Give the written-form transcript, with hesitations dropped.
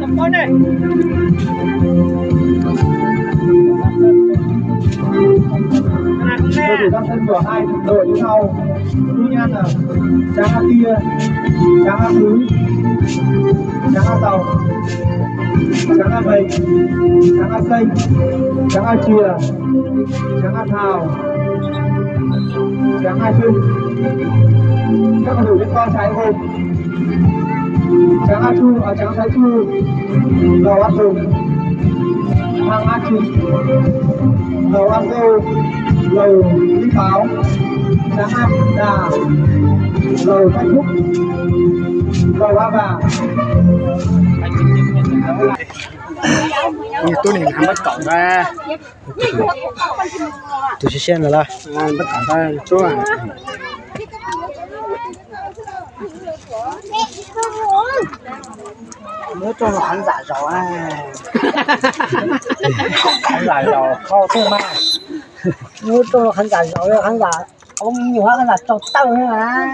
Tembon ni. Thì trong sân của hai đội với nhau tuy nhiên là Tráng Á Tia, Tráng Á Thứ, Tráng Á Tàu, Tráng Á Bầy, Tráng Á Xây, Tráng Á Chìa, Tráng Á Thảo, Tráng Á Trưng. Các cầu thủ liên quan trái gồm Tráng Á Chu, Tráng Thái Chu, Lầu Á Tùng, Thang Á Trịnh, Lầu Á Dô, Lầu Lý Báo, Tráng Á Đà, Lầu Thanh Phúc, Lầu Á Bà. Tôi này làm bắt cổng ra. Tôi sẽ xem rồi là Bắt cổng ra chỗ à. nếu cho nó khán giả giàu Khán giả giàu kho thương ma. nếu cho nó khán giả giàu khán giả có nhiều khán giả trâu tao nữa mà